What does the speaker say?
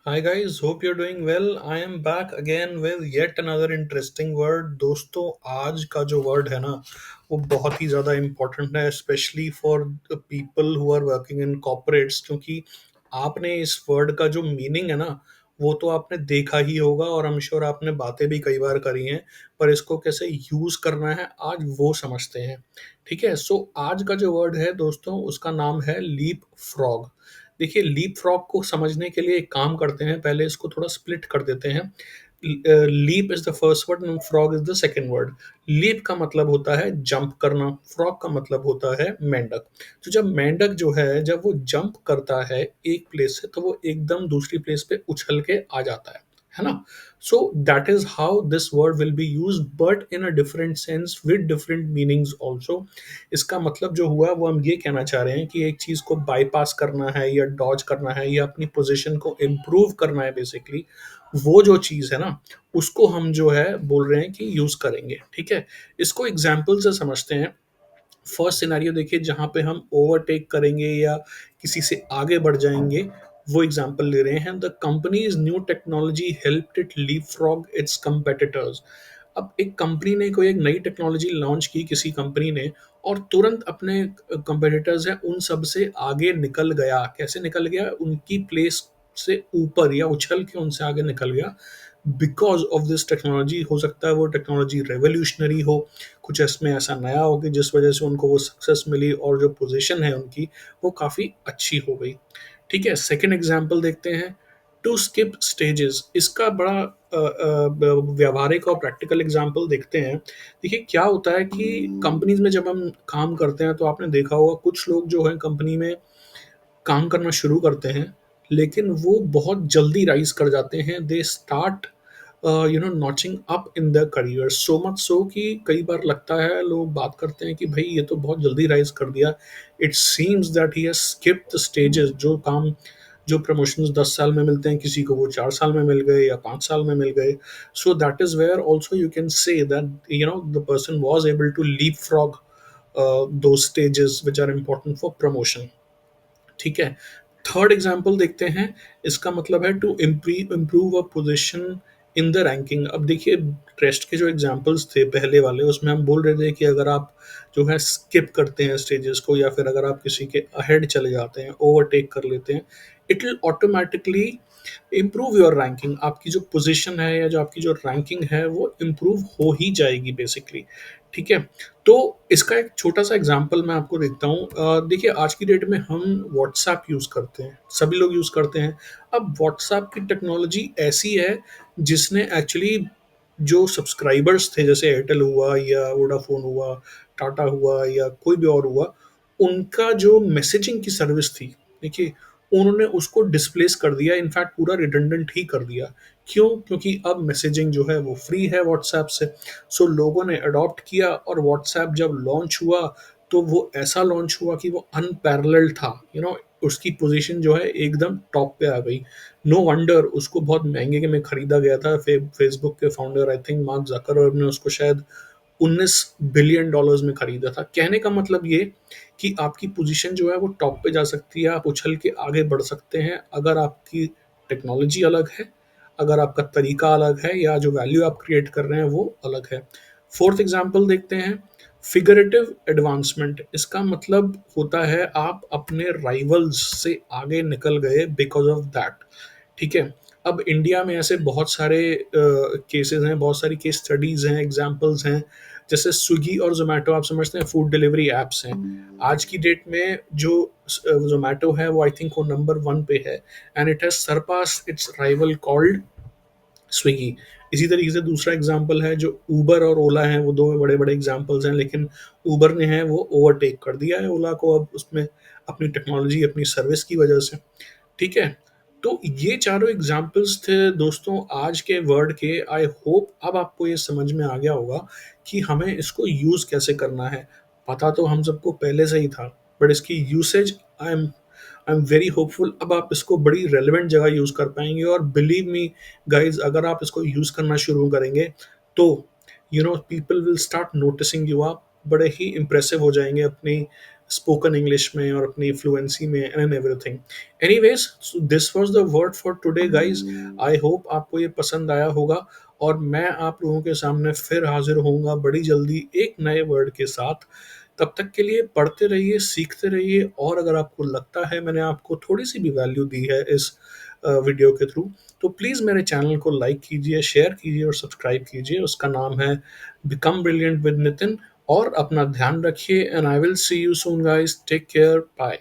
Hi guys, hope you're doing well. I am back again with yet another interesting word. दोस्तों आज का जो word है ना वो बहुत ही ज़्यादा इम्पोर्टेंट है specially for the people who are working in corporates क्योंकि आपने इस वर्ड का जो मीनिंग है ना वो तो आपने देखा ही होगा और आई एम श्योर आपने बातें भी कई बार करी हैं पर इसको कैसे यूज़ करना है आज वो समझते हैं। ठीक है, सो आज का जो वर्ड है दोस्तों उसका नाम है लीप फ्रॉग। देखिए लीप फ्रॉग को समझने के लिए एक काम करते हैं, पहले इसको थोड़ा स्प्लिट कर देते हैं। Leap is the first word and frog is the second word. Leap का मतलब होता है जंप करना, फ्रॉग का मतलब होता है मेंढक। तो जब मेंढक जो है जब वो जंप करता है एक प्लेस से तो वो एकदम दूसरी प्लेस पे उछल के आ जाता है ना। सो that is how this word will be use but in a different sense with different meanings also. इसका मतलब जो हुआ वो हम ये कहना चाह रहे हैं कि एक चीज़ को बाईपास करना है या डॉज करना है या अपनी पोजीशन को इम्प्रूव करना है बेसिकली। वो जो चीज़ है ना उसको हम जो है बोल रहे हैं कि यूज़ करेंगे। ठीक है, इसको एग्जाम्पल से समझते हैं। फर्स्ट सिनेरियो देखिए जहाँ पे हम ओवरटेक करेंगे या किसी से आगे बढ़ जाएंगे, वो एग्जांपल ले रहे हैं। The companies new technology helped it leapfrog its competitors. अब एक कंपनी ने कोई एक नई टेक्नोलॉजी लॉन्च की किसी कंपनी ने और तुरंत अपने कंपेटिटर्स हैं उन सब से आगे निकल गया। कैसे निकल गया? उनकी प्लेस से ऊपर या उछल के उनसे आगे निकल गया बिकॉज ऑफ दिस टेक्नोलॉजी। हो सकता है वो टेक्नोलॉजी रेवोल्यूशनरी हो, कुछ इसमें ऐसा नया हो कि जिस वजह से उनको वो सक्सेस मिली और जो पोजीशन है उनकी वो काफ़ी अच्छी हो गई। ठीक है, सेकंड एग्जांपल देखते हैं। टू स्किप स्टेजेस, इसका बड़ा व्यावहारिक और प्रैक्टिकल एग्जांपल देखते हैं। देखिए क्या होता है कि कंपनीज में जब हम काम करते हैं तो आपने देखा होगा कुछ लोग जो है कंपनी में काम करना शुरू करते हैं लेकिन वो बहुत जल्दी राइज कर जाते हैं। They start notching up in the career so much so कि कई बार लगता है लोग बात करते हैं कि भाई ये तो बहुत जल्दी राइज कर दिया। It seems that he has skipped the stages. जो काम जो प्रमोशंस 10 साल में मिलते हैं किसी को वो 4 साल में मिल गए या 5 साल में मिल गए। So that is where also you can say that the person was able to leapfrog two stages which are important for promotion. ठीक है, थर्ड एग्जाम्पल देखते हैं। इसका मतलब है to improve a position in the ranking. अब देखिए test के जो एग्जाम्पल्स थे पहले वाले उसमें हम बोल रहे थे कि अगर आप जो है स्किप करते हैं स्टेजेस को या फिर अगर आप किसी के अहेड चले जाते हैं, ओवरटेक कर लेते हैं, it will automatically improve your ranking. आपकी जो पोजीशन है या जो आपकी जो रैंकिंग है वो इम्प्रूव हो ही जाएगी बेसिकली। ठीक है, तो इसका एक छोटा सा एग्जांपल मैं आपको देता हूँ। देखिए आज की डेट में हम व्हाट्सएप यूज़ करते हैं, सभी लोग यूज़ करते हैं। अब व्हाट्सएप की टेक्नोलॉजी ऐसी है जिसने एक्चुअली जो सब्सक्राइबर्स थे जैसे एयरटेल हुआ या वोडाफोन हुआ, टाटा हुआ या कोई भी और हुआ, उनका जो मैसेजिंग की सर्विस थी, देखिए उन्होंने उसको डिस्प्लेस कर दिया, इनफैक्ट पूरा रिडंडेंट ही कर दिया। क्यों? क्योंकि अब मैसेजिंग जो है वो फ्री है व्हाट्सएप से। सो लोगों ने अडॉप्ट किया और व्हाट्सएप जब लॉन्च हुआ तो वो ऐसा लॉन्च हुआ कि वो अनपैरेलल्ड था। उसकी पोजीशन जो है एकदम टॉप पे आ गई। नो वंडर उसको बहुत महंगे में खरीदा गया था। फेसबुक के founder I think mark Zuckerberg ने उसको शायद 19 बिलियन डॉलर्स में खरीदा था। कहने का मतलब ये कि आपकी पोजीशन जो है वो टॉप पे जा सकती है, आप उछल के आगे बढ़ सकते हैं अगर आपकी टेक्नोलॉजी अलग है, अगर आपका तरीका अलग है या जो वैल्यू आप क्रिएट कर रहे हैं वो अलग है। फोर्थ एग्जाम्पल देखते हैं। फिगरेटिव एडवांसमेंट, इसका मतलब होता है आप अपने राइवल्स से आगे निकल गए बिकॉज ऑफ दैट। ठीक है, अब इंडिया में ऐसे बहुत सारे केसेस हैं, बहुत सारी केस स्टडीज हैं, एग्जाम्पल्स हैं। जैसे स्विगी और जोमेटो आप समझते हैं फूड डिलीवरी एप्स हैं। आज की डेट में जो जोमेटो है वो आई थिंक वो नंबर 1 पे है and it has surpass its rival called Swiggy. इसी तरीके से दूसरा एग्जाम्पल है जो ऊबर और ओला हैं, वो दो बड़े बड़े एग्जाम्पल्स हैं, लेकिन ऊबर ने है वो ओवरटेक कर दिया है ओला को अब उसमें अपनी टेक्नोलॉजी अपनी सर्विस की वजह से। ठीक है, तो ये चारों एग्जाम्पल्स थे दोस्तों आज के वर्ड के। आई होप अब आपको ये समझ में आ गया होगा कि हमें इसको यूज़ कैसे करना है। पता तो हम सबको पहले से ही था बट इसकी usage I am very hopeful अब आप इसको बड़ी रेलिवेंट जगह यूज़ कर पाएंगे। और बिलीव मी गाइज, अगर आप इसको यूज़ करना शुरू करेंगे तो people will start noticing you. आप बड़े ही इंप्रेसिव हो जाएंगे अपनी स्पोकन इंग्लिश में और अपनी फ्लुएंसी में and everything. Anyways, this was the word for today guys. I hope आपको ये पसंद आया होगा, और मैं आप लोगों के सामने फिर हाजिर होऊंगा बड़ी जल्दी एक नए वर्ड के साथ। तब तक के लिए पढ़ते रहिए, सीखते रहिए, और अगर आपको लगता है मैंने आपको थोड़ी सी भी वैल्यू दी है इस वीडियो के थ्रू, तो प्लीज़ मेरे चैनल को लाइक कीजिए, शेयर कीजिए और सब्सक्राइब कीजिए। उसका नाम है बिकम ब्रिलियंट विद नितिन। और अपना ध्यान रखिए, and I will see you soon guys, take care, bye.